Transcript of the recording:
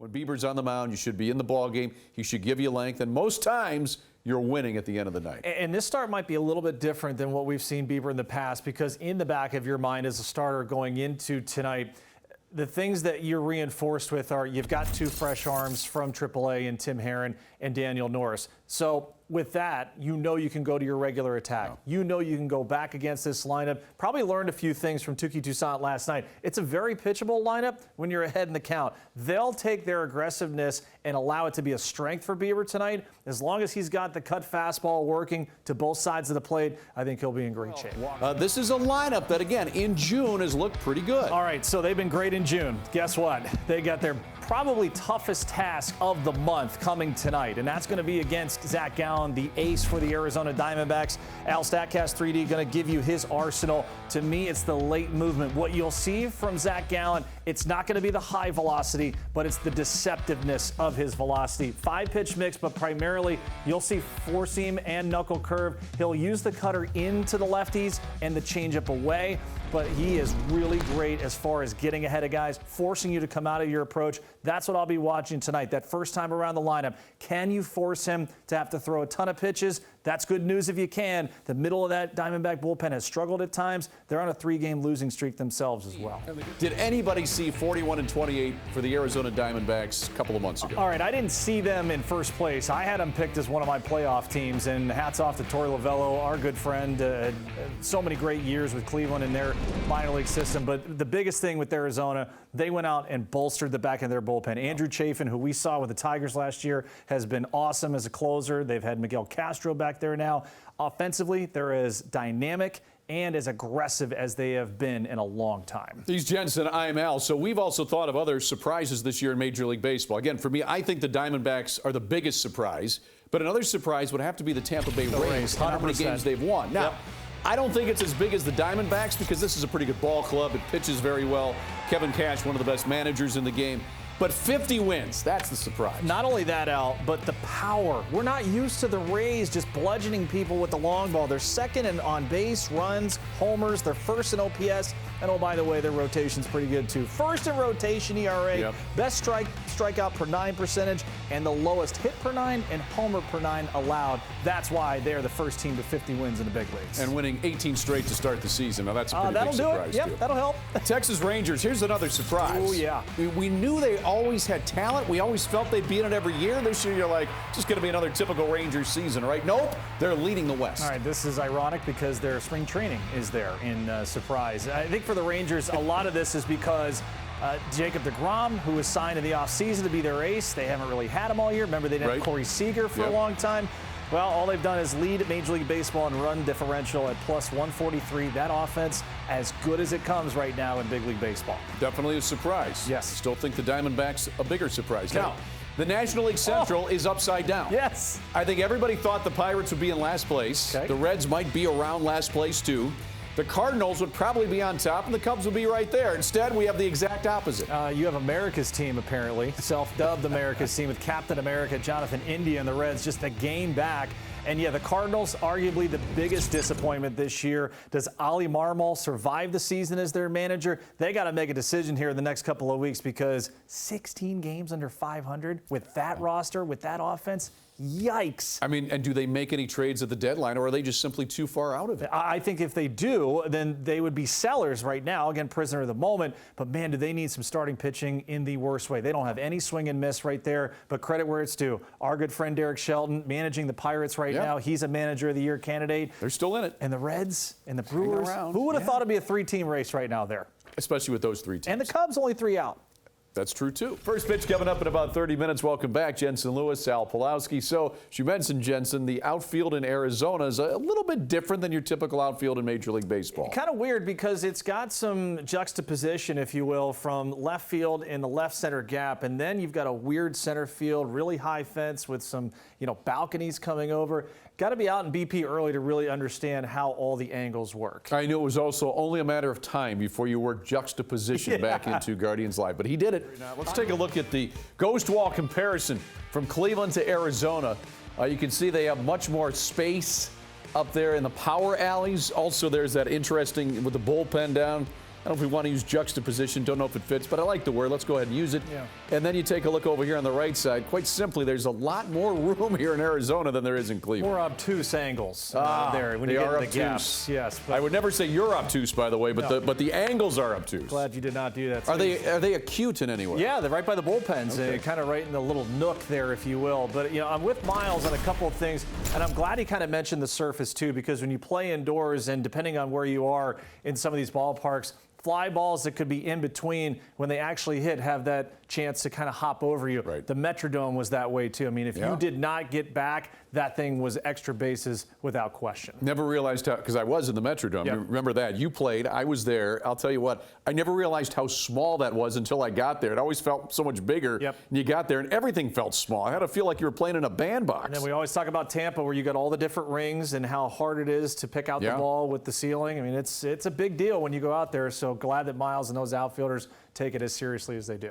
When Bieber's on the mound, you should be in the ball game. He should give you length, and most times you're winning at the end of the night. And this start might be a little bit different than what we've seen Bieber in the past, because in the back of your mind as a starter going into tonight, the things that you're reinforced with are you've got two fresh arms from AAA in Tim Herron and Daniel Norris. So with that, you know you can go to your regular attack. You know you can go back against this lineup. Probably learned a few things from Touki Toussaint last night. It's a very pitchable lineup when you're ahead in the count. They'll take their aggressiveness and allow it to be a strength for Bieber tonight. As long as he's got the cut fastball working to both sides of the plate, I think he'll be in great shape. This is a lineup that, again, in June has looked pretty good. All right, so they've been great in June. Guess what? They got their probably toughest task of the month coming tonight, and that's going to be against Zach Gallen, the ace for the Arizona Diamondbacks. Al Statcast 3D going to give you his arsenal. To me, it's the late movement. What you'll see from Zach Gallen, it's not going to be the high velocity, but it's the deceptiveness of his velocity. 5-pitch mix, but primarily you'll see four-seam and knuckle curve. He'll use the cutter into the lefties and the changeup away, but he is really great as far as getting ahead of guys, forcing you to come out of your approach. That's what I'll be watching tonight. That first time around the lineup, can you force him to have to throw a ton of pitches? That's good news if you can. The middle of that Diamondback bullpen has struggled at times. They're on a 3-game losing streak themselves as well. Did anybody see 41-28 for the Arizona Diamondbacks a couple of months ago? All right, I didn't see them in first place. I had them picked as one of my playoff teams, and hats off to Torey Lovello, our good friend. So many great years with Cleveland in their minor league system. But the biggest thing with Arizona, they went out and bolstered the back of their bullpen. Andrew Chafin, who we saw with the Tigers last year, has been awesome as a closer. They've had Miguel Castro back there now. Offensively, they're as dynamic and as aggressive as they have been in a long time. He's Jensen, I'm Al. So we've also thought of other surprises this year in Major League Baseball. Again, for me, I think the Diamondbacks are the biggest surprise. But another surprise would have to be the Tampa Bay Rays, how many games they've won. Now, I don't think it's as big as the Diamondbacks because this is a pretty good ball club. It pitches very well. Kevin Cash, one of the best managers in the game. But 50 wins, that's the surprise. Not only that, Al, but the power. We're not used to the Rays just bludgeoning people with the long ball. They're second in on base, runs, homers. They're first in OPS. And oh, by the way, their rotation's pretty good too. First in rotation ERA, best strikeout per 9 percentage, and the lowest hit per 9 and homer per 9 allowed. That's why they're the first team to 50 wins in the big leagues. And winning 18 straight to start the season. Now that's a pretty big surprise. That'll do it. Yep, that'll help. Texas Rangers, here's another surprise. Oh, yeah. We knew they always had talent. We always felt they'd be in it every year. This year, you're like, just going to be another typical Rangers season, right? Nope, they're leading the West. All right, this is ironic because their spring training is there in surprise. I think for the Rangers, a lot of this is because Jacob deGrom, who was signed in the offseason to be their ace, they haven't really had him all year. Remember, they didn't have Corey Seager for a long time. Well, all they've done is lead Major League Baseball in run differential at plus 143. That offense, as good as it comes right now in Big League Baseball. Definitely a surprise. Yes. Still think the Diamondbacks a bigger surprise. Now, the National League Central is upside down. Yes. I think everybody thought the Pirates would be in last place. The Reds might be around last place, too. The Cardinals would probably be on top, and the Cubs would be right there. Instead, we have the exact opposite. You have America's team, apparently, self-dubbed America's team with Captain America, Jonathan India, and the Reds just a game back. And, yeah, the Cardinals, arguably the biggest disappointment this year. Does Oli Marmol survive the season as their manager? They got to make a decision here in the next couple of weeks because 16 games under 500 with that roster, with that offense, yikes. I mean, and do they make any trades at the deadline, or are they just simply too far out of it? I think if they do, then they would be sellers right now. Again, prisoner of the moment. But, man, do they need some starting pitching in the worst way. They don't have any swing and miss right there, but credit where it's due. Our good friend Derek Shelton managing the Pirates right now. He's a Manager of the Year candidate. They're still in it. And the Reds and the Brewers. Who would have thought it'd be a 3-team race right now there? Especially with those 3 teams. And the Cubs only 3 out. That's true, too. First pitch coming up in about 30 minutes. Welcome back, Jensen Lewis, Sal Pulowski. So, as you mentioned, Jensen, the outfield in Arizona is a little bit different than your typical outfield in Major League Baseball. Kind of weird because it's got some juxtaposition, if you will, from left field in the left center gap. And then you've got a weird center field, really high fence with some, balconies coming over. Got to be out in BP early to really understand how all the angles work. I knew it was also only a matter of time before you worked juxtaposition back into Guardians Live, but he did it. Let's take a look at the ghost wall comparison from Cleveland to Arizona. You can see they have much more space up there in the power alleys. Also, there's that interesting with the bullpen down. I don't know if we want to use juxtaposition, don't know if it fits, but I like the word. Let's go ahead and use it. Yeah. And then you take a look over here on the right side. Quite simply, there's a lot more room here in Arizona than there is in Cleveland. More obtuse angles there when they you get are in the obtuse. gaps. Yes. I would never say you're obtuse, by the way, but the angles are obtuse. Glad you did not do that. Are they acute in any way? Yeah, they're right by the bullpens, Okay. kind of right in the little nook there, if you will. But I'm with Miles on a couple of things, and I'm glad he kind of mentioned the surface too, because when you play indoors, and depending on where you are in some of these ballparks, fly balls that could be in between when they actually hit have that chance to kind of hop over you. Right. The Metrodome was that way too. I mean, if you did not get back, that thing was extra bases without question. Never realized how, because I was in the Metrodome. Yep. You remember that? You played. I was there. I'll tell you what, I never realized how small that was until I got there. It always felt so much bigger. Yep. And you got there, and everything felt small. I had to feel like you were playing in a bandbox. And then we always talk about Tampa, where you got all the different rings and how hard it is to pick out the ball with the ceiling. I mean, it's a big deal when you go out there. So glad that Miles and those outfielders take it as seriously as they do.